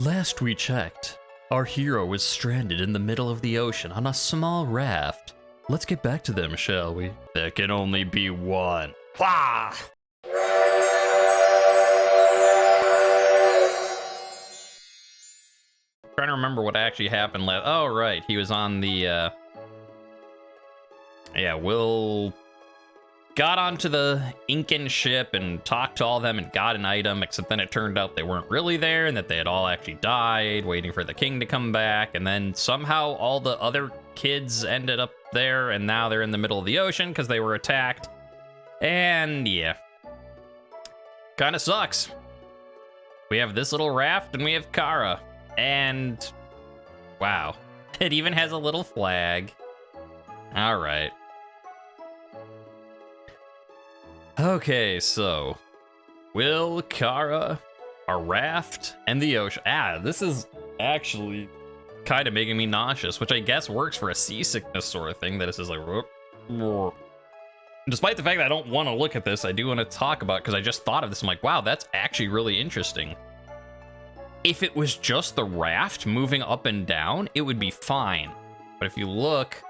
Last we checked, our hero was stranded in the middle of the ocean on a small raft. Let's get back to them, shall we? There can only be one. Wah! Trying to remember what actually happened last. Oh, right. He was on the, yeah, Will got onto the Incan ship and talked to all of them and got an item, except then it turned out they weren't really there and that they had all actually died, waiting for the king to come back. And then somehow all the other kids ended up there, and now they're in the middle of the ocean because they were attacked. And yeah, kind of sucks. We have this little raft and we have Kara. And wow, it even has a little flag. All right. Okay, so Will, Kara, a raft, and the ocean. This is actually kind of making me nauseous, which I guess works for a seasickness sort of thing. That it's just like, despite the fact that I don't want to look at this, I do want to talk about it because I just thought of this. I'm like, wow, that's actually really interesting. If it was just the raft moving up and down, it would be fine. But if you look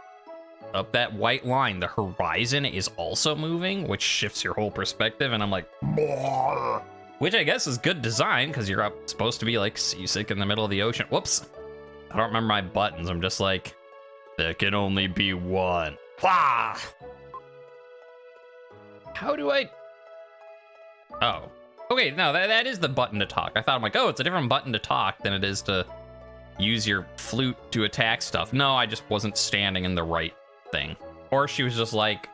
up that white line, the horizon is also moving, which shifts your whole perspective. And I'm like, which I guess is good design because you're supposed to be like seasick in the middle of the ocean. Whoops. I don't remember my buttons. I'm just like, there can only be one. Wah! How do I? Oh. Okay, no, that is the button to talk. I thought, I'm like, oh, it's a different button to talk than it is to use your flute to attack stuff. No, I just wasn't standing in the right thing. Or she's just like,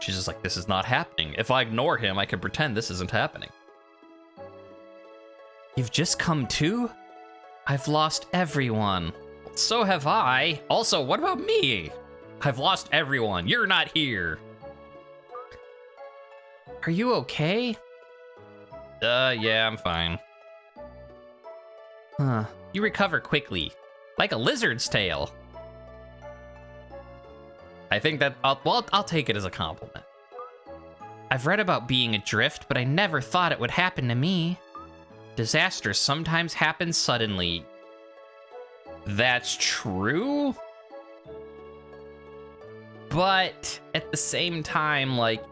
this is not happening. If I ignore him, I can pretend this isn't happening. You've just come to? I've lost everyone. So have I. Also, what about me? I've lost everyone. You're not here. Are you okay? Yeah, I'm fine. Huh. You recover quickly, like a lizard's tail. I think that, I'll take it as a compliment. I've read about being adrift, but I never thought it would happen to me. Disasters sometimes happen suddenly. That's true? But at the same time, like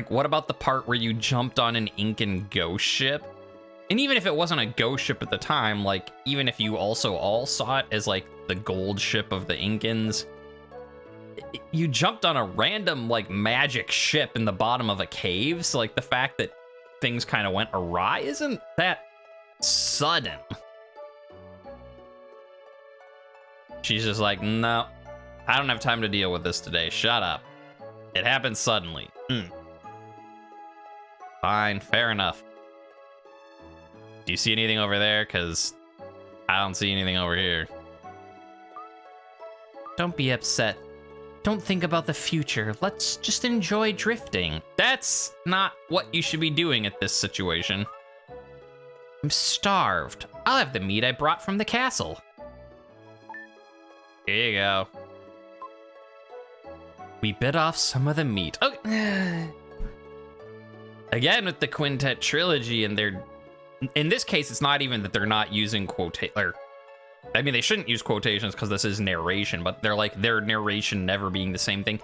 what about the part where you jumped on an Incan ghost ship? And even if it wasn't a ghost ship at the time, like, even if you also all saw it as, like, the gold ship of the Incans, you jumped on a random, like, magic ship in the bottom of a cave, so, like, the fact that things kind of went awry isn't that sudden. She's just like, no, I don't have time to deal with this today. Shut up. It happened suddenly. Fine, fair enough. Do you see anything over there? Because I don't see anything over here. Don't be upset. Don't think about the future. Let's just enjoy drifting. That's not what you should be doing at this situation. I'm starved. I'll have the meat I brought from the castle. Here you go. We bit off some of the meat. Okay. Again, with the Quintet trilogy, and they're... In this case, it's not even that they're not using I mean, they shouldn't use quotations because this is narration, but they're like, their narration never being the same thing.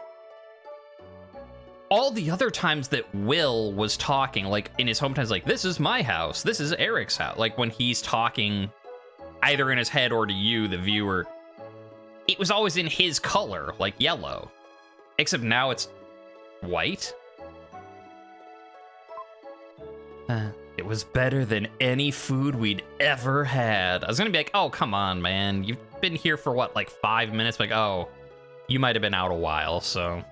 All the other times that Will was talking, like, in his hometown, like, this is my house, this is Eric's house. Like, when he's talking either in his head or to you, the viewer, it was always in his color, like yellow. Except now it's white. It was better than any food we'd ever had. I was gonna be like, oh, come on, man. You've been here for what, like 5 minutes? Like, oh, you might have been out a while, so.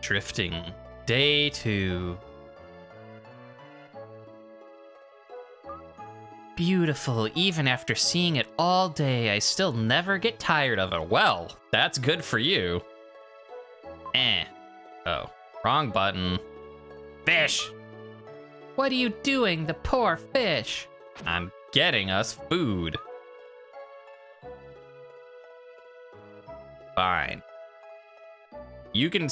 Drifting. Day 2. Beautiful. Even after seeing it all day, I still never get tired of it. Well, that's good for you. Oh, wrong button. Fish! What are you doing, the poor fish? I'm getting us food. Fine. You can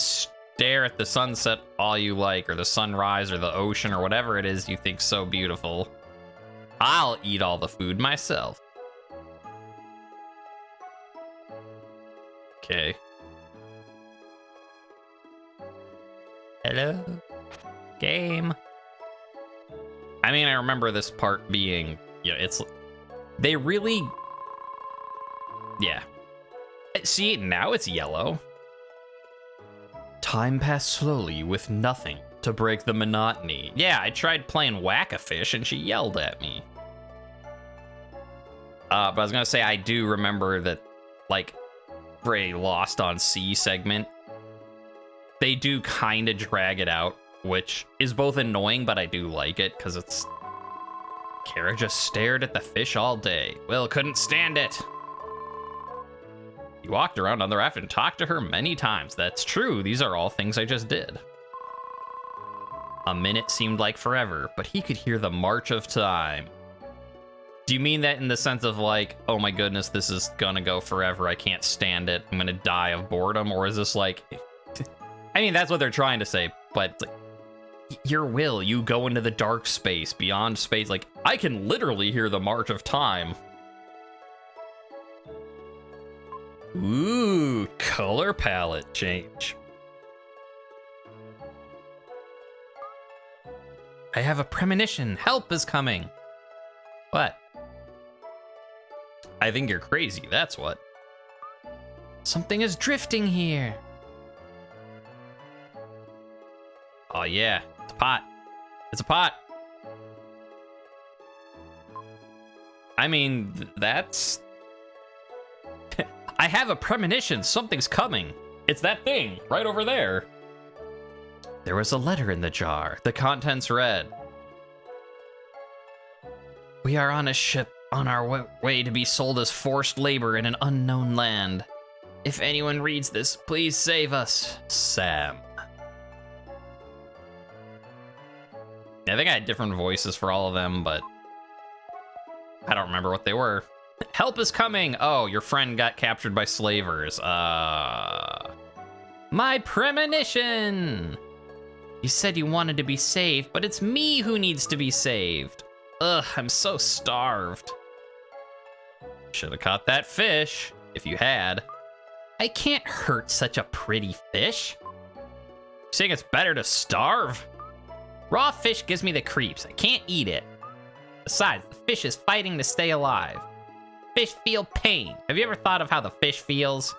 stare at the sunset all you like, or the sunrise, or the ocean, or whatever it is you think so beautiful. I'll eat all the food myself. Okay. Hello? Game. I mean, I remember this part being, you know, it's, they really, yeah. See, now it's yellow. Time passed slowly with nothing to break the monotony. Yeah, I tried playing Whack-A-Fish and she yelled at me. But I was gonna say, I do remember that, like, for a Lost on Sea segment, they do kind of drag it out, which is both annoying, but I do like it, because it's... Kara just stared at the fish all day. Will couldn't stand it. He walked around on the raft and talked to her many times. That's true, these are all things I just did. A minute seemed like forever, but he could hear the march of time. Do you mean that in the sense of like, oh my goodness, this is gonna go forever, I can't stand it, I'm gonna die of boredom? Or is this like... I mean, that's what they're trying to say, but it's like, your will, you go into the dark space, beyond space, like, I can literally hear the march of time. Ooh, color palette change. I have a premonition, help is coming. What? I think you're crazy, that's what. Something is drifting here. Oh yeah, it's a pot. It's a pot. I mean, that's... I have a premonition, something's coming. It's that thing, right over there. There was a letter in the jar. The contents read, we are on a ship on our way to be sold as forced labor in an unknown land. If anyone reads this, please save us. Sam. I think I had different voices for all of them, but I don't remember what they were. Help is coming! Oh, your friend got captured by slavers. My premonition! You said you wanted to be saved, but it's me who needs to be saved. Ugh, I'm so starved. Should have caught that fish, if you had. I can't hurt such a pretty fish. Saying it's better to starve? Raw fish gives me the creeps. I can't eat it. Besides, the fish is fighting to stay alive. Fish feel pain. Have you ever thought of how the fish feels?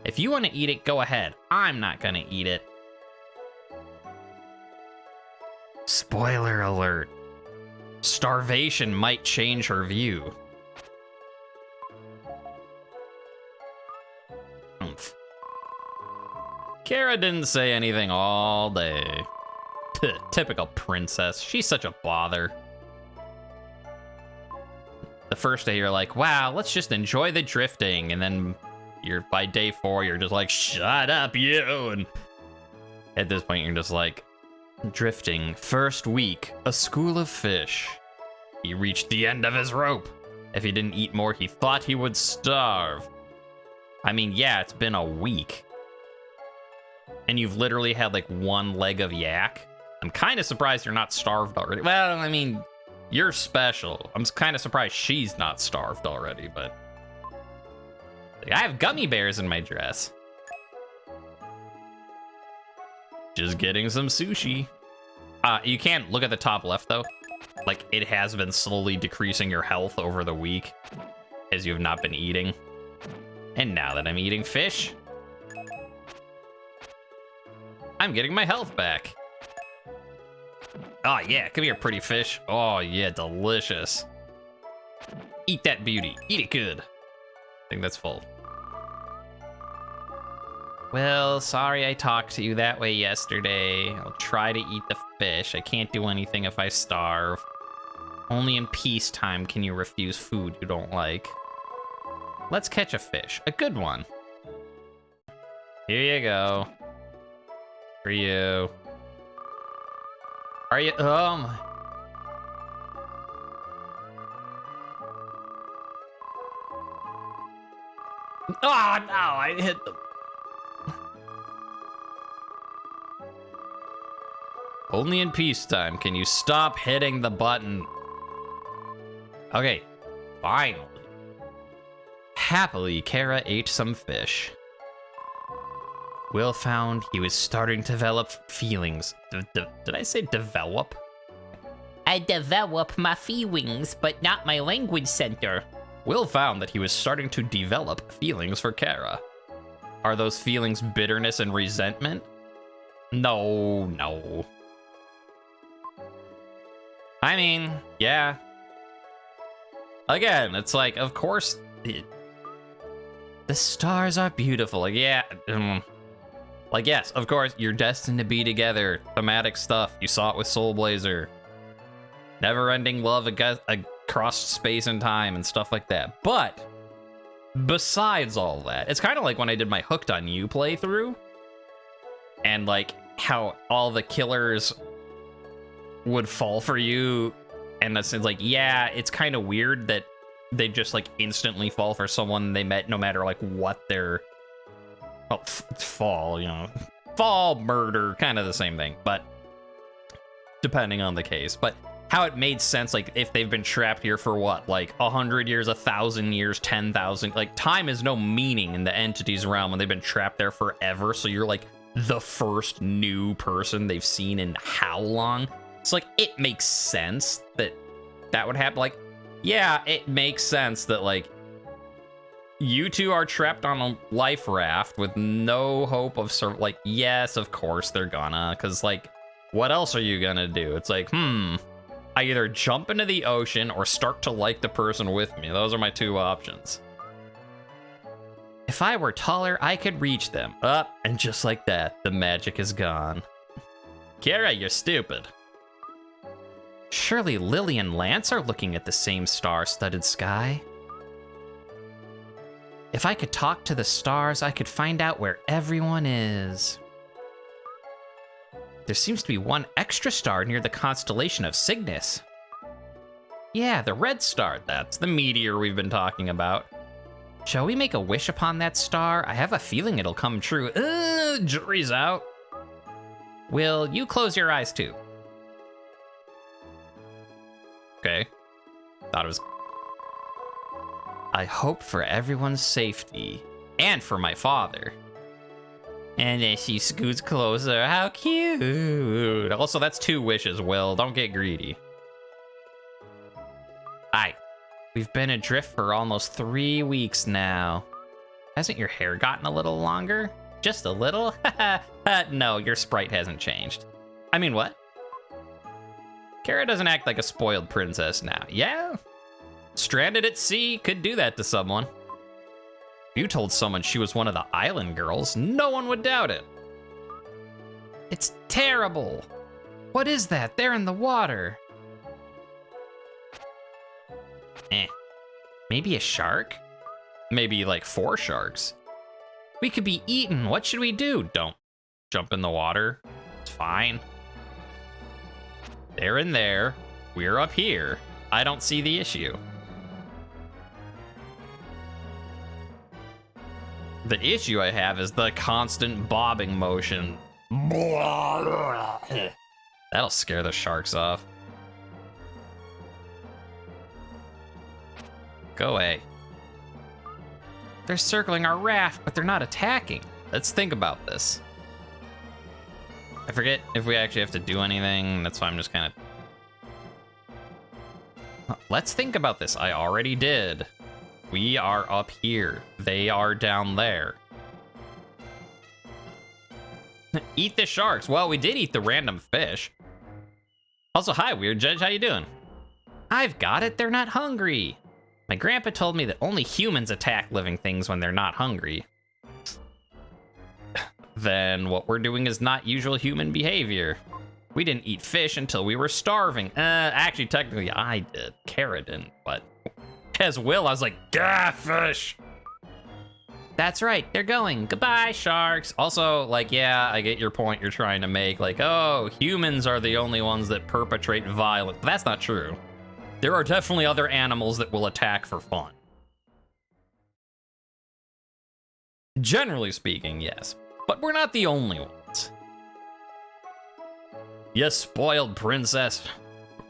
If you want to eat it, go ahead. I'm not gonna eat it. Spoiler alert. Starvation might change her view. Oomph. Kara didn't say anything all day. Typical princess. She's such a bother. The first day you're like, wow, let's just enjoy the drifting. And then by day 4, you're just like, shut up, you. And at this point, you're just like, drifting, first week, a school of fish. He reached the end of his rope. If he didn't eat more, he thought he would starve. I mean, yeah, it's been a week. And you've literally had like one leg of yak. I'm kind of surprised you're not starved already. Well, I mean, you're special. I'm kind of surprised she's not starved already, but... I have gummy bears in my dress. Just getting some sushi. You can look at the top left, though. Like, it has been slowly decreasing your health over the week as you have not been eating. And now that I'm eating fish, I'm getting my health back. Oh, yeah, come here, pretty fish. Oh, yeah, delicious. Eat that beauty. Eat it good. I think that's full. Well, sorry I talked to you that way yesterday. I'll try to eat the fish. I can't do anything if I starve. Only in peacetime can you refuse food you don't like. Let's catch a fish. A good one. Here you go. For you. Are you? Oh my. Oh no, I hit them. Only in peacetime can you stop hitting the button. Okay, finally. Happily, Kara ate some fish. Will found he was starting to develop feelings. Did I say develop? I develop my feelings, but not my language center. Will found that he was starting to develop feelings for Kara. Are those feelings bitterness and resentment? No. I mean, yeah. Again, it's like, of course, the stars are beautiful. Like, yeah. Like, yes, of course, you're destined to be together. Thematic stuff. You saw it with Soul Blazer. Never-ending love across space and time and stuff like that. But besides all that, it's kind of like when I did my Hooked on You playthrough, and like how all the killers would fall for you, and it's like, yeah, it's kind of weird that they just like instantly fall for someone they met, no matter like what their fall, you know, fall, murder, kind of the same thing, but depending on the case. But how it made sense, like, if they've been trapped here for what, like 100 years, 1,000 years, 10,000, like, time is no meaning in the entity's realm when they've been trapped there forever. So you're like the first new person they've seen in how long? It's like, it makes sense that that would happen. Like, yeah, it makes sense that, like, you two are trapped on a life raft with no hope of like, yes, of course they're gonna, because, like, what else are you gonna do? It's like, I either jump into the ocean or start to like the person with me. Those are my two options. If I were taller, I could reach them. And just like that, the magic is gone. Kara, you're stupid. Surely Lily and Lance are looking at the same star-studded sky. If I could talk to the stars, I could find out where everyone is. There seems to be one extra star near the constellation of Cygnus. Yeah, the red star. That's the meteor we've been talking about. Shall we make a wish upon that star? I have a feeling it'll come true. Jury's out. Will you close your eyes too? Okay. Thought it was... I hope for everyone's safety. And for my father. And as she scoots closer, how cute. Also, that's 2 wishes, Will. Don't get greedy. We've been adrift for almost 3 weeks now. Hasn't your hair gotten a little longer? Just a little? No, your sprite hasn't changed. I mean, what? Kara doesn't act like a spoiled princess now. Yeah? Stranded at sea could do that to someone. If you told someone she was one of the island girls, no one would doubt it. It's terrible. What is that there in the water? Maybe a shark? Maybe like 4 sharks. We could be eaten. What should we do? Don't jump in the water. It's fine. They're in there. We're up here. I don't see the issue. The issue I have is the constant bobbing motion. That'll scare the sharks off. Go away. They're circling our raft, but they're not attacking. Let's think about this. I forget if we actually have to do anything. That's why I'm just kind of... Let's think about this. I already did. We are up here. They are down there. Eat the sharks. Well, we did eat the random fish. Also, hi, Weird Judge. How you doing? I've got it. They're not hungry. My grandpa told me that only humans attack living things when they're not hungry. Then what we're doing is not usual human behavior. We didn't eat fish until we were starving. Actually, technically, I did. Kara didn't, but as Will, I was like, gah, fish. That's right, they're going. Goodbye, sharks. Also, like, yeah, I get your point you're trying to make. Like, oh, humans are the only ones that perpetrate violence. But that's not true. There are definitely other animals that will attack for fun. Generally speaking, yes. But we're not the only ones. You spoiled princess.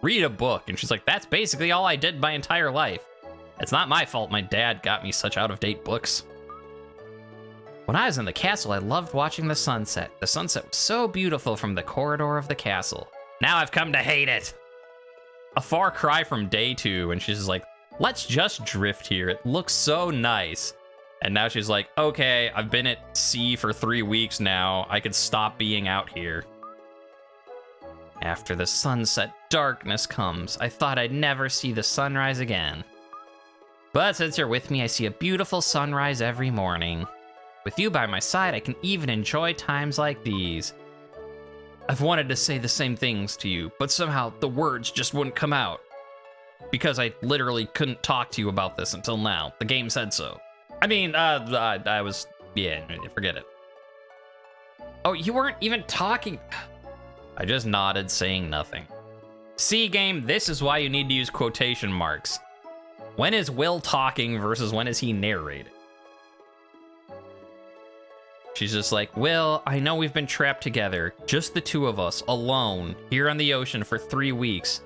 Read a book. And she's like, that's basically all I did my entire life. It's not my fault my dad got me such out-of-date books. When I was in the castle, I loved watching the sunset. The sunset was so beautiful from the corridor of the castle. Now I've come to hate it. A far cry from day 2, and she's like, let's just drift here. It looks so nice. And now she's like, okay, I've been at sea for 3 weeks now. I could stop being out here. After the sunset, darkness comes. I thought I'd never see the sunrise again. But since you're with me, I see a beautiful sunrise every morning. With you by my side, I can even enjoy times like these. I've wanted to say the same things to you, but somehow the words just wouldn't come out. Because I literally couldn't talk to you about this until now. The game said so. I mean, I was... Yeah, forget it. Oh, you weren't even talking... I just nodded, saying nothing. See, game, this is why you need to use quotation marks. When is Will talking versus when is he narrating? She's just like, Will, I know we've been trapped together, just the two of us, alone, here on the ocean for 3 weeks.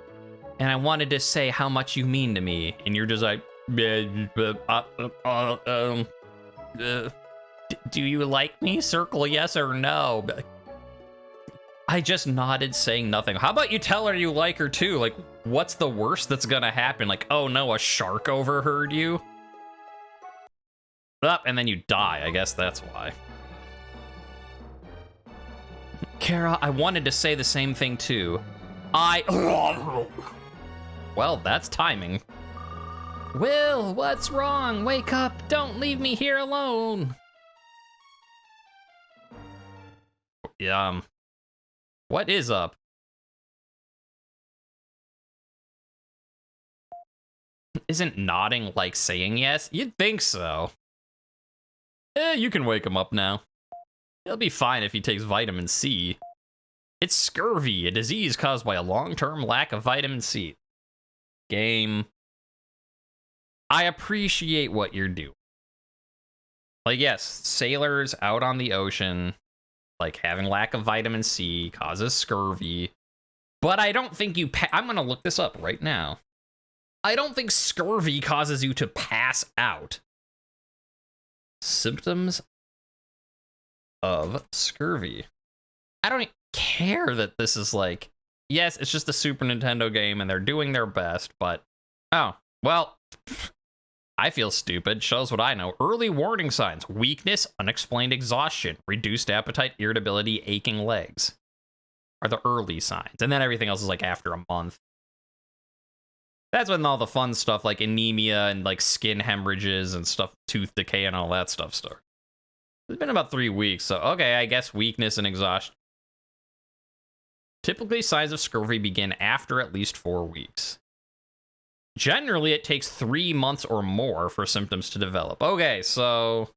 And I wanted to say how much you mean to me. And you're just like, do you like me? Circle yes or no. I just nodded, saying nothing. How about you tell her you like her too? Like, what's the worst that's gonna happen? Like, oh no, a shark overheard you? Up, and then you die. I guess that's why. Kara, I wanted to say the same thing too. Well, that's timing. Will, what's wrong? Wake up. Don't leave me here alone. Yeah, what is up? Isn't nodding like saying yes? You'd think so. You can wake him up now. He'll be fine if he takes vitamin C. It's scurvy, a disease caused by a long-term lack of vitamin C. Game. I appreciate what you're doing. Like, yes, sailors out on the ocean, like, having lack of vitamin C causes scurvy. But I don't think you... I'm gonna look this up right now. I don't think scurvy causes you to pass out. Symptoms of scurvy. I don't care that this is like... Yes, it's just a Super Nintendo game and they're doing their best, but... Oh, well... I feel stupid. Shows what I know. Early warning signs. Weakness, unexplained exhaustion, reduced appetite, irritability, aching legs are the early signs. And then everything else is like after a month. That's when all the fun stuff like anemia and like skin hemorrhages and stuff, tooth decay and all that stuff start. It's been about 3 weeks, so okay, I guess weakness and exhaustion. Typically, signs of scurvy begin after at least 4 weeks. Generally, it takes 3 months or more for symptoms to develop. Okay, so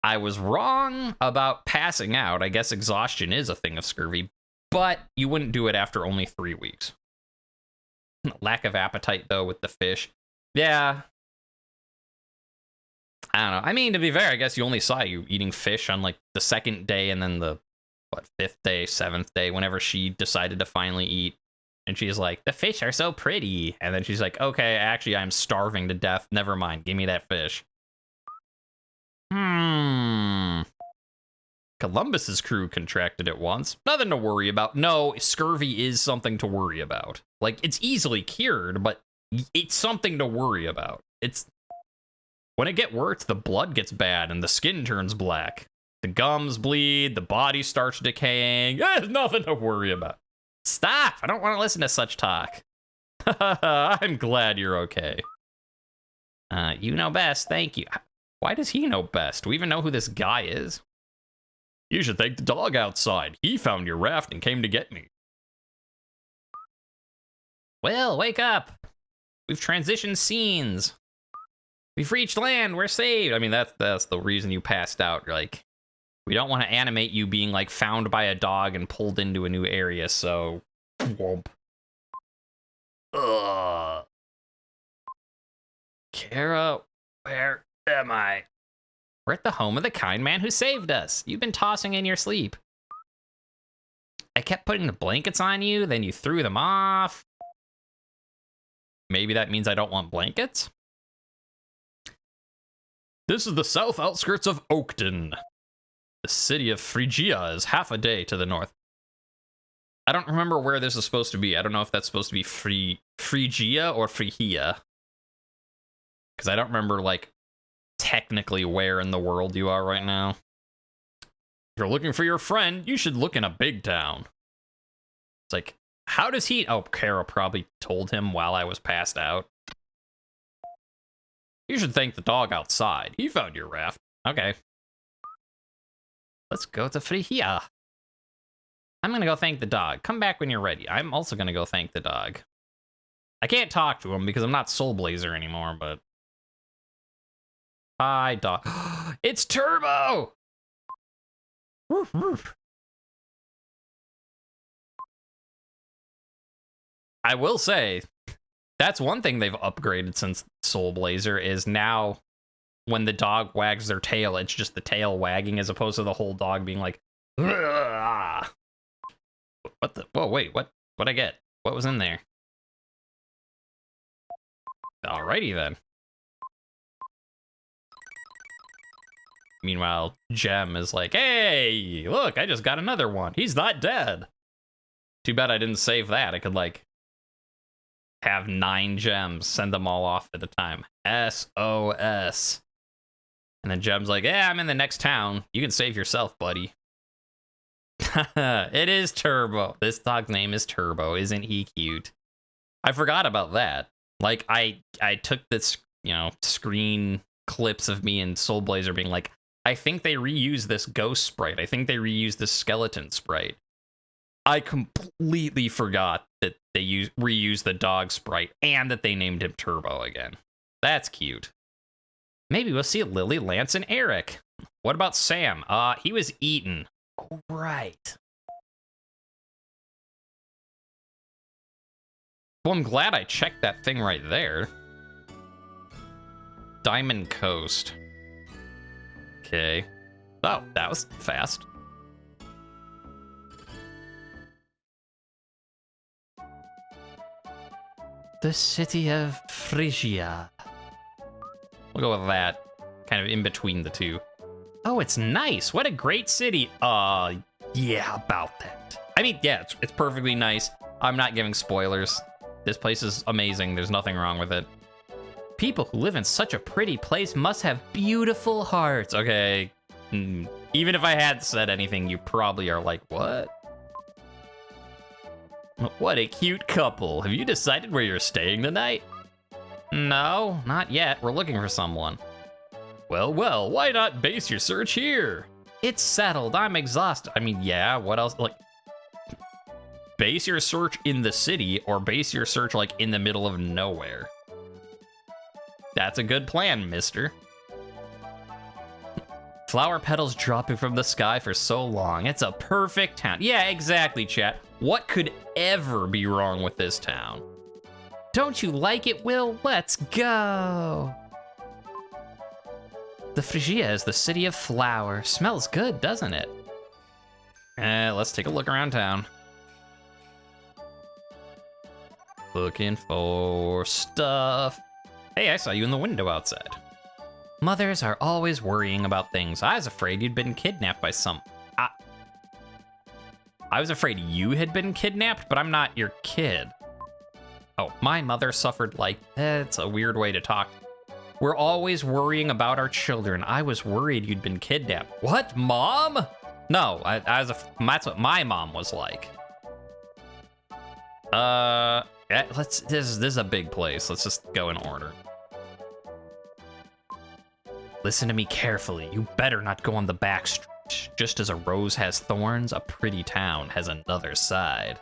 I was wrong about passing out. I guess exhaustion is a thing of scurvy, but you wouldn't do it after only 3 weeks. Lack of appetite, though, with the fish. Yeah. I don't know. I mean, to be fair, I guess you only saw you eating fish on, like, the 2nd day and then the, 5th day, 7th day, whenever she decided to finally eat. And she's like, the fish are so pretty. And then she's like, okay, actually, I'm starving to death. Never mind. Give me that fish. Columbus's crew contracted it once. Nothing to worry about. No, scurvy is something to worry about. Like, it's easily cured, but it's something to worry about. It's... When it gets worse, the blood gets bad and the skin turns black. The gums bleed, the body starts decaying. There's nothing to worry about. Stop! I don't want to listen to such talk. I'm glad you're okay. You know best, thank you. Why does he know best? Do we even know who this guy is? You should thank the dog outside. He found your raft and came to get me. Well, wake up. We've transitioned scenes. We've reached land. We're saved. I mean, that's the reason you passed out. You're like, we don't want to animate you being like found by a dog and pulled into a new area, so whoomp. Ugh. Kara, where am I? We're at the home of the kind man who saved us. You've been tossing in your sleep. I kept putting the blankets on you, then you threw them off. Maybe that means I don't want blankets? This is the south outskirts of Oakton. The city of Freejia is half a day to the north. I don't remember where this is supposed to be. I don't know if that's supposed to be Freejia or Freejia. Because I don't remember, like, technically where in the world you are right now. If you're looking for your friend, you should look in a big town. It's like, how does he... Oh, Kara probably told him while I was passed out. You should thank the dog outside. He found your raft. Okay. Let's go to Freejia. I'm gonna go thank the dog. Come back when you're ready. I'm also gonna go thank the dog. I can't talk to him because I'm not Soul Blazer anymore, but... Hi, dog. It's Turbo! Woof, woof. I will say, that's one thing they've upgraded since Soul Blazer is now when the dog wags their tail, it's just the tail wagging as opposed to the whole dog being like, "Ugh." What the? Whoa, wait, what'd I get? What was in there? Alrighty then. Meanwhile, Gem is like, hey, look, I just got another one. He's not dead. Too bad I didn't save that. I could, like, have 9 gems, send them all off at a time. SOS. And then Gem's like, yeah, I'm in the next town. You can save yourself, buddy. It is Turbo. This dog's name is Turbo. Isn't he cute? I forgot about that. Like, I took this, you know, screen clips of me and Soul Blazer being like, I think they reused this ghost sprite. I think they reused this skeleton sprite. I completely forgot that they reused the dog sprite and that they named him Turbo again. That's cute. Maybe we'll see Lily, Lance, and Eric. What about Sam? He was eaten. Oh, right. Well, I'm glad I checked that thing right there. Diamond Coast. Okay. Oh, that was fast. The city of Freejia. We'll go with that. Kind of in between the two. Oh, it's nice. What a great city. Yeah, about that. I mean, yeah, it's perfectly nice. I'm not giving spoilers. This place is amazing. There's nothing wrong with it. People who live in such a pretty place must have beautiful hearts. Okay. Even if I had said anything, you probably are like, what? What a cute couple. Have you decided where you're staying tonight? No, not yet. We're looking for someone. Well, why not base your search here? It's settled. I'm exhausted. I mean, yeah, what else? Like, base your search in the city or base your search, like, in the middle of nowhere. That's a good plan, mister. Flower petals dropping from the sky for so long. It's a perfect town. Yeah, exactly, chat. What could ever be wrong with this town? Don't you like it, Will? Let's go. The Freejia is the city of flower. Smells good, doesn't it? Let's take a look around town. Looking for stuff. Hey, I saw you in the window outside. Mothers are always worrying about things. I was afraid you'd been kidnapped by some... I was afraid you had been kidnapped, but I'm not your kid. Oh, my mother suffered like... That's a weird way to talk. We're always worrying about our children. I was worried you'd been kidnapped. What, Mom? No, that's what my mom was like. Yeah, this is a big place. Let's just go in order. Listen to me carefully. You better not go on the back street. Just as a rose has thorns, a pretty town has another side.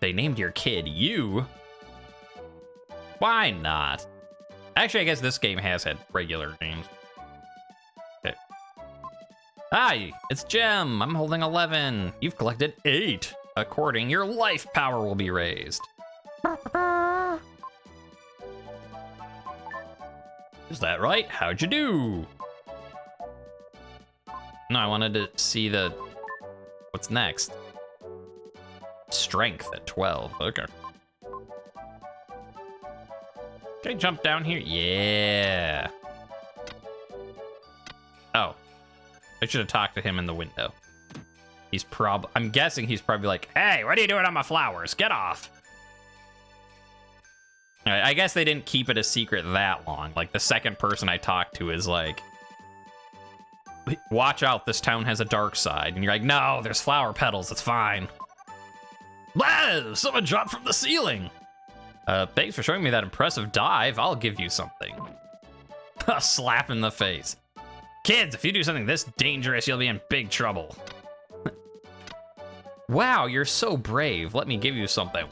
They named your kid you. Why not? Actually, I guess this game has had regular names. Okay. Hi, it's Gem. I'm holding 11. You've collected 8. According, your life power will be raised. Is that right? How'd you do? No, I wanted to see what's next. Strength at 12. Okay. Can I jump down here? Yeah. Oh. I should have talked to him in the window. I'm guessing he's probably like, hey, what are you doing on my flowers? Get off. All right, I guess they didn't keep it a secret that long. Like, the second person I talked to is like, watch out, this town has a dark side. And you're like, no, there's flower petals, it's fine. Whoa, someone dropped from the ceiling. Thanks for showing me that impressive dive. I'll give you something. A slap in the face. Kids, if you do something this dangerous, you'll be in big trouble. Wow, you're so brave. Let me give you something.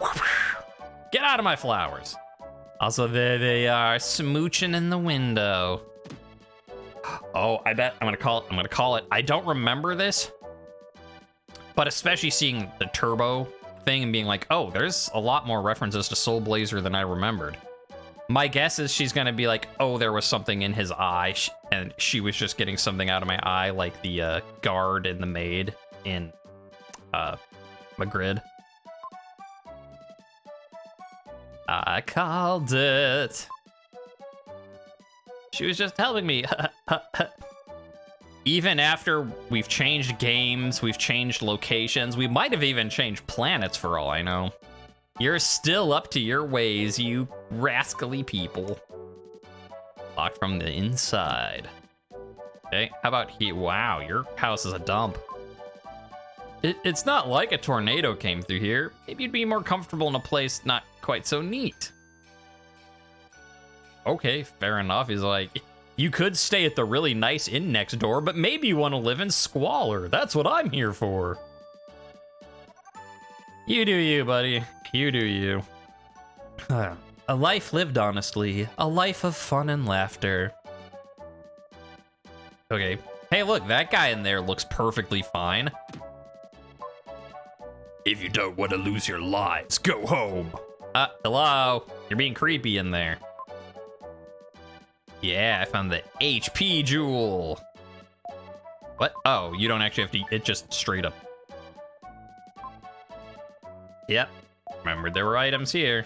Get out of my flowers. Also, there they are, smooching in the window. Oh, I bet I'm gonna call it. I don't remember this, but especially seeing the turbo thing and being like, oh, there's a lot more references to Soul Blazer than I remembered. My guess is she's gonna be like, oh, there was something in his eye, and she was just getting something out of my eye, like the guard and the maid in Magrid. I called it. She was just helping me. Even after we've changed games, we've changed locations, we might have even changed planets for all I know. You're still up to your ways, you rascally people. Locked from the inside. Okay, how about here? Wow, your house is a dump. It's not like a tornado came through here. Maybe you'd be more comfortable in a place not quite so neat. Okay, fair enough. He's like, you could stay at the really nice inn next door, but maybe you want to live in squalor. That's what I'm here for. You do you, buddy. You do you. A life lived honestly. A life of fun and laughter. Okay. Hey, look, that guy in there looks perfectly fine. If you don't want to lose your lives, go home. Hello? You're being creepy in there. Yeah, I found the HP jewel. What? Oh, you don't actually have to, it just straight up. Yep. Remember, there were items here.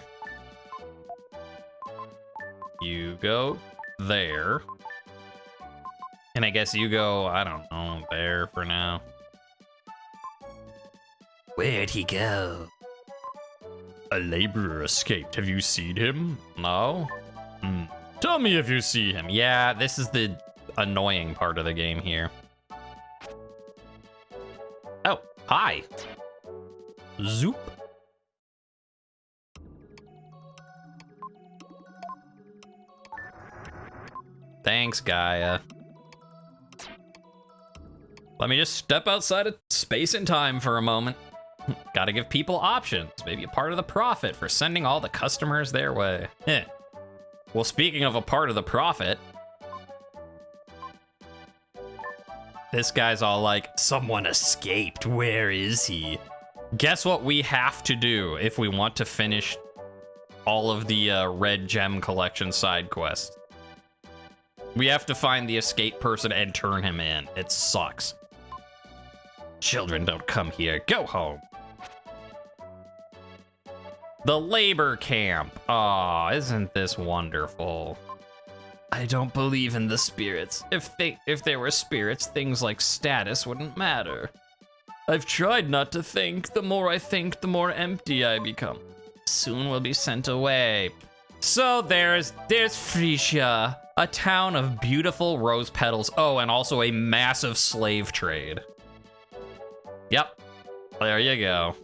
You go there. And I guess you go, I don't know, there for now. Where'd he go? A laborer escaped. Have you seen him? No? Tell me if you see him. Yeah, this is the annoying part of the game here. Oh, hi. Zoop. Thanks, Gaia. Let me just step outside of space and time for a moment. Gotta give people options. Maybe a part of the profit for sending all the customers their way. Heh. Well, speaking of a part of the profit, this guy's all like, someone escaped. Where is he? Guess what we have to do if we want to finish all of the Red Gem Collection side quests? We have to find the escape person and turn him in. It sucks. Children don't come here. Go home. The labor camp. Aw, isn't this wonderful? I don't believe in the spirits. If there were spirits, things like status wouldn't matter. I've tried not to think. The more I think, the more empty I become. Soon we'll be sent away. So there's Freejia, a town of beautiful rose petals. Oh, and also a massive slave trade. Yep, there you go.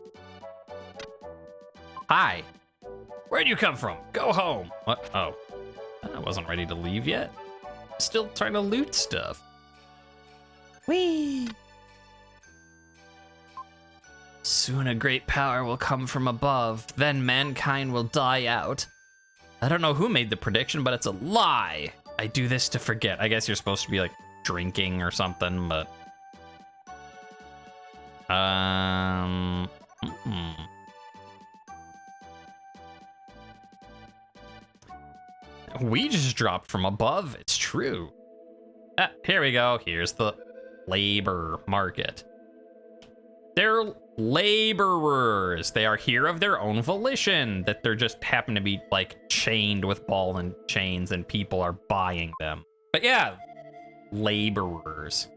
Hi. Where'd you come from? Go home. What? Oh, I wasn't ready to leave yet. Still trying to loot stuff. Whee! Soon a great power will come from above. Then mankind will die out. I don't know who made the prediction, but it's a lie. I do this to forget. I guess you're supposed to be like drinking or something, but... We just dropped from above, it's true. Here we go, here's the labor market. There laborers. They are here of their own volition, that they're just happen to be like chained with ball and chains and people are buying them. But yeah, laborers.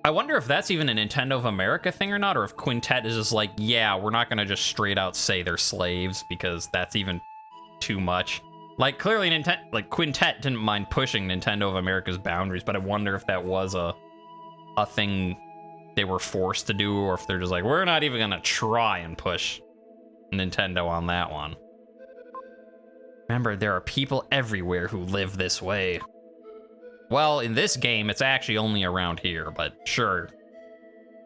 I wonder if that's even a Nintendo of America thing or not, or if Quintet is just like, yeah, we're not gonna just straight out say they're slaves because that's even too much. Like, clearly Quintet didn't mind pushing Nintendo of America's boundaries, but I wonder if that was a thing they were forced to do, or if they're just like, we're not even gonna try and push Nintendo on that one. Remember, there are people everywhere who live this way. Well, in this game, it's actually only around here, but sure.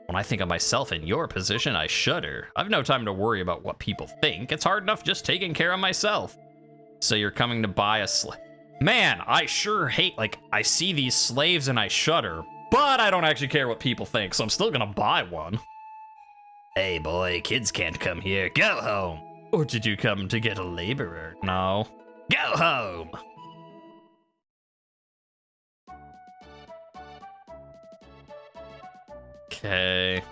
When I think of myself in your position, I shudder. I've no time to worry about what people think. It's hard enough just taking care of myself. So you're coming to buy a slave. Man, I sure hate, like, I see these slaves and I shudder, but I don't actually care what people think, so I'm still gonna buy one. Hey boy, kids can't come here. Go home. Or did you come to get a laborer? No. Go home. Okay.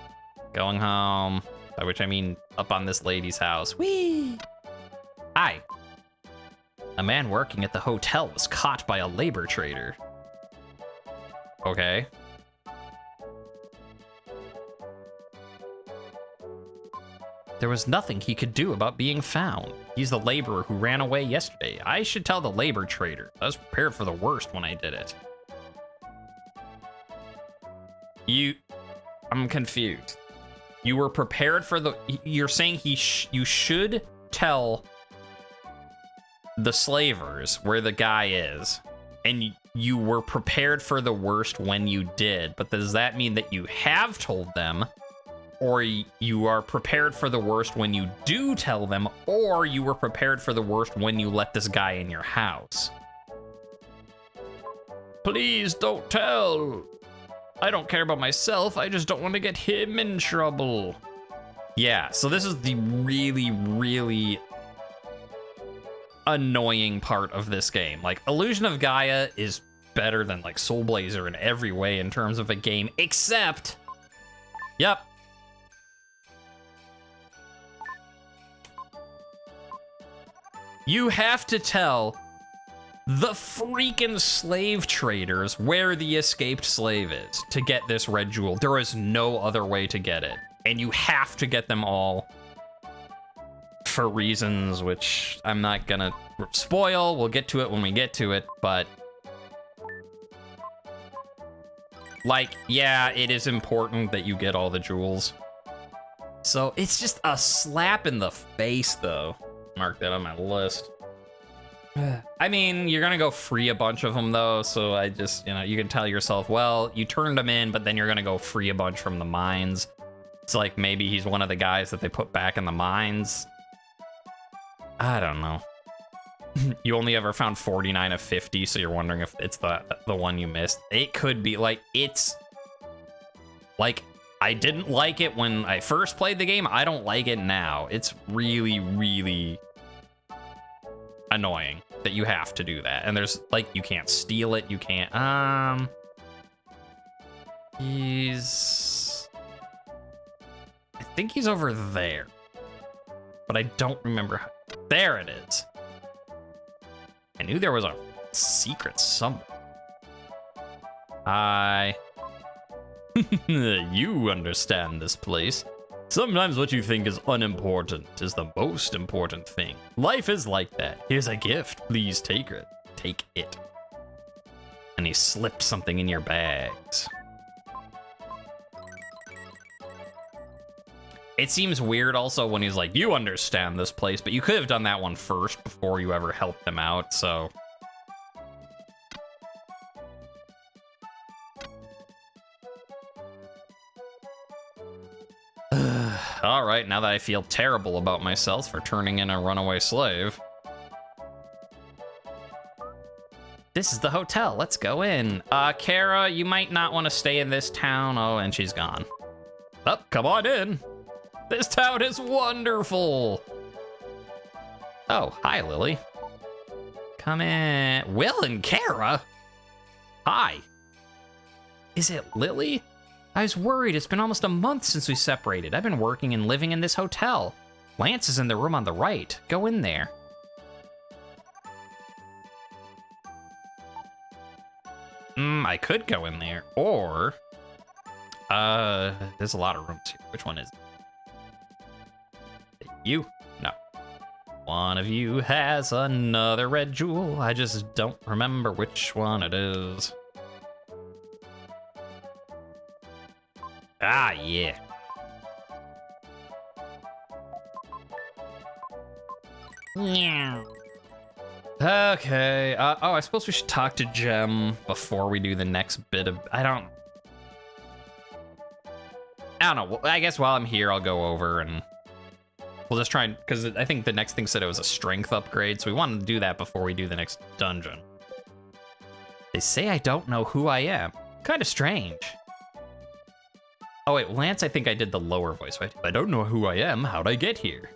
Going home. By which I mean up on this lady's house. Whee! Hi. A man working at the hotel was caught by a labor trader. Okay. There was nothing he could do about being found. He's the laborer who ran away yesterday. I should tell the labor trader. I was prepared for the worst when I did it. I'm confused. You were prepared for the... You're saying you should tell the slavers where the guy is, and you were prepared for the worst when you did, but does that mean that you have told them, or you are prepared for the worst when you do tell them, or you were prepared for the worst when you let this guy in your house? Please don't tell. I don't care about myself, I just don't want to get him in trouble. Yeah, so this is the really, really annoying part of this game. Like, Illusion of Gaia is better than, like, Soul Blazer in every way in terms of a game, except... Yep. You have to tell the freaking slave traders where the escaped slave is to get this red jewel. There is no other way to get it. And you have to get them all for reasons which I'm not gonna spoil. We'll get to it when we get to it, but... Like, yeah, it is important that you get all the jewels. So it's just a slap in the face, though. Mark that on my list. I mean, you're gonna go free a bunch of them, though, so I just, you know, you can tell yourself, well, you turned them in, but then you're gonna go free a bunch from the mines. It's like maybe he's one of the guys that they put back in the mines. I don't know. You only ever found 49 of 50, so you're wondering if it's the one you missed. It could be, like, it's... Like, I didn't like it when I first played the game. I don't like it now. It's really, really annoying that you have to do that. And there's, like, you can't steal it. You can't, He's... I think he's over there. But I don't remember how... There it is. I knew there was a secret somewhere. Hi. You understand this place. Sometimes what you think is unimportant is the most important thing. Life is like that. Here's a gift. Please take it. Take it. And he slipped something in your bags. It seems weird also when he's like, you understand this place, but you could have done that one first before you ever helped them out, so... Alright, now that I feel terrible about myself for turning in a runaway slave. This is the hotel, let's go in. Kara, you might not want to stay in this town. Oh, and she's gone. Oh, come on in. This town is wonderful. Oh, hi, Lily. Come in. Will and Kara? Hi. Is it Lily? I was worried. It's been almost a month since we separated. I've been working and living in this hotel. Lance is in the room on the right. Go in there. I could go in there, or... there's a lot of rooms here. Which one is it? You? No. One of you has another red jewel. I just don't remember which one it is. Ah, yeah. Yeah. Okay. Oh, I suppose we should talk to Gem before we do the next bit of... I don't know. I guess while I'm here, I'll go over and we'll just try and... Because I think the next thing said it was a strength upgrade, so we want to do that before we do the next dungeon. They say I don't know who I am. Kind of strange. Oh, wait. Lance, I think I did the lower voice, right? I don't know who I am. How'd I get here?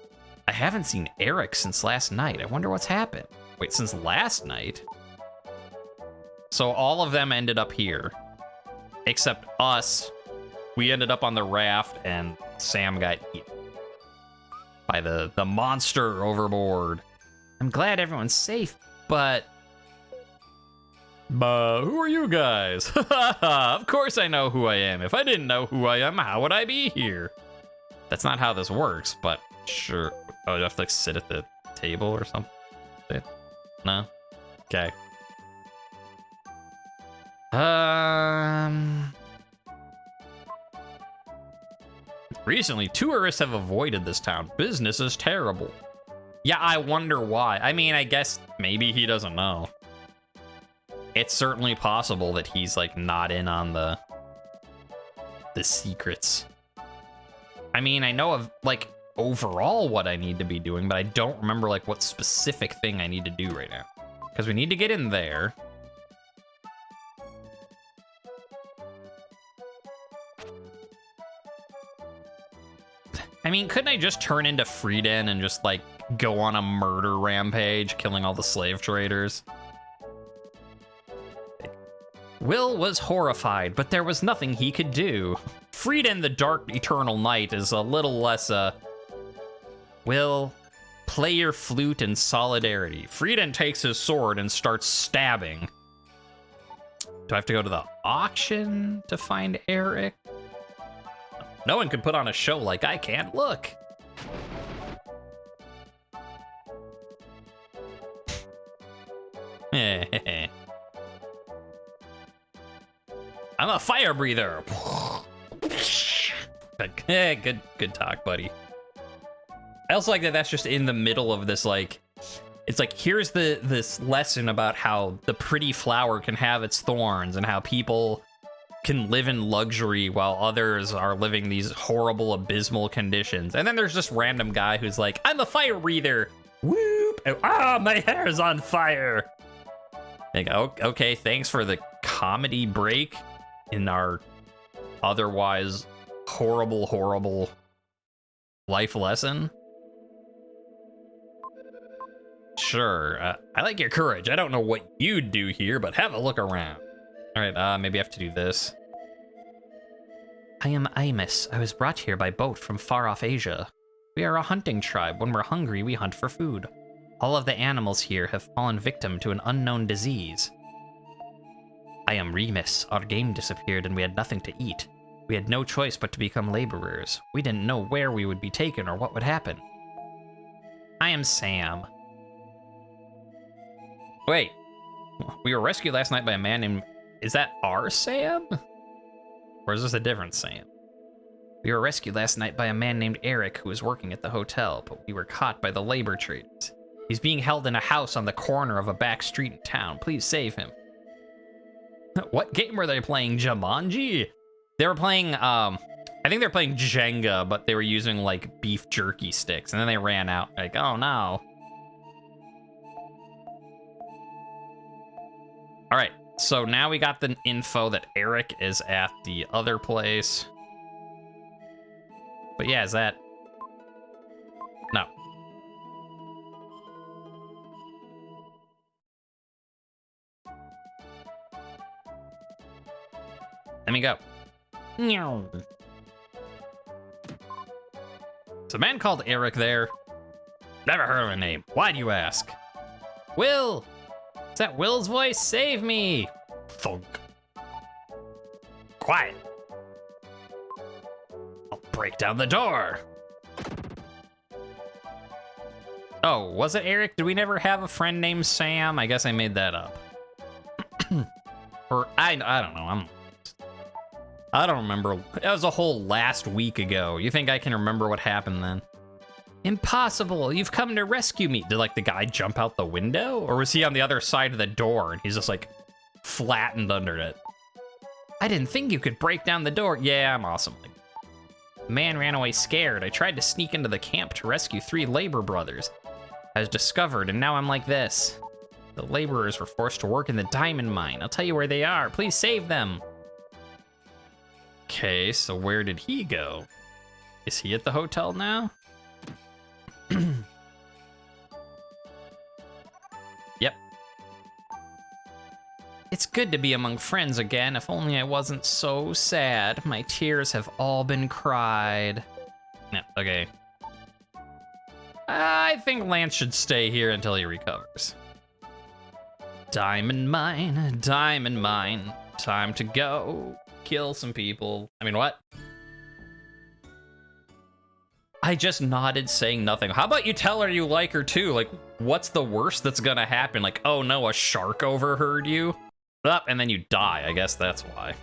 I haven't seen Eric since last night. I wonder what's happened. Wait, since last night? So all of them ended up here. Except us. We ended up on the raft, and Sam got eaten by the monster overboard. I'm glad everyone's safe, but who are you guys? Of course I know who I am. If I didn't know who I am, how would I be here? That's not how this works, but sure. Oh, do I have to like sit at the table or something? No? Okay. Recently, tourists have avoided this town. Business is terrible. Yeah, I wonder why. I mean, I guess maybe he doesn't know. It's certainly possible that he's like not in on the secrets. I mean, I know of like overall what I need to be doing, but I don't remember like what specific thing I need to do right now. Because we need to get in there. I mean, couldn't I just turn into Freejia and just like go on a murder rampage, killing all the slave traders? Will was horrified, but there was nothing he could do. Freejia, the Dark Eternal Night, is a little less, Will, play your flute in solidarity. Freejia takes his sword and starts stabbing. Do I have to go to the auction to find Eric? No one can put on a show like I can. Look. I'm a fire breather. Good talk, buddy. I also like that that's just in the middle of this, like, it's like, here's this lesson about how the pretty flower can have its thorns and how people can live in luxury while others are living these horrible, abysmal conditions. And then there's just random guy who's like, I'm a fire breather. Whoop. Ah, my hair's on fire. Like, okay, thanks for the comedy break in our otherwise horrible life lesson. Sure, I like your courage. I don't know what you'd do here, but have a look around. All right, maybe I have to do this. I am Imus. I was brought here by boat from far off Asia. We are a hunting tribe. When we're hungry, we hunt for food. All of the animals here have fallen victim to an unknown disease. I am Remus. Our game disappeared and we had nothing to eat. We had no choice but to become laborers. We didn't know where we would be taken or what would happen. I am Sam. Wait. We were rescued last night by a man named... Is that our Sam? Or is this a different Sam? We were rescued last night by a man named Eric who was working at the hotel, but we were caught by the labor traders. He's being held in a house on the corner of a back street in town. Please save him. What game were they playing? Jumanji? They were playing, I think they were playing Jenga, but they were using like beef jerky sticks, and then they ran out. Like, oh no. All right, so now we got the info that Eric is at the other place. But yeah, is that... No. Let me go. Meow. Is a man called Eric there? Never heard of a name. Why do you ask? Will! Is that Will's voice? Save me! Thunk. Quiet. I'll break down the door. Oh, was it Eric? Did we never have a friend named Sam? I guess I made that up. Or I don't know. I don't remember. That was a whole last week ago. You think I can remember what happened then? Impossible. You've come to rescue me. Did like the guy jump out the window? Or was he on the other side of the door and he's just like flattened under it? I didn't think you could break down the door. Yeah, I'm awesome. The man ran away scared. I tried to sneak into the camp to rescue 3 labor brothers. I was discovered and now I'm like this. The laborers were forced to work in the diamond mine. I'll tell you where they are. Please save them. Okay, so where did he go? Is he at the hotel now? Yep. It's good to be among friends again. If only I wasn't so sad. My tears have all been cried. No, okay. I think Lance should stay here until he recovers. Diamond mine, diamond mine. Time to go kill some people. I mean, what? I just nodded saying nothing. How about you tell her you like her too? Like, what's the worst that's gonna happen? Like, oh no, a shark overheard you? Up, and then you die. I guess that's why.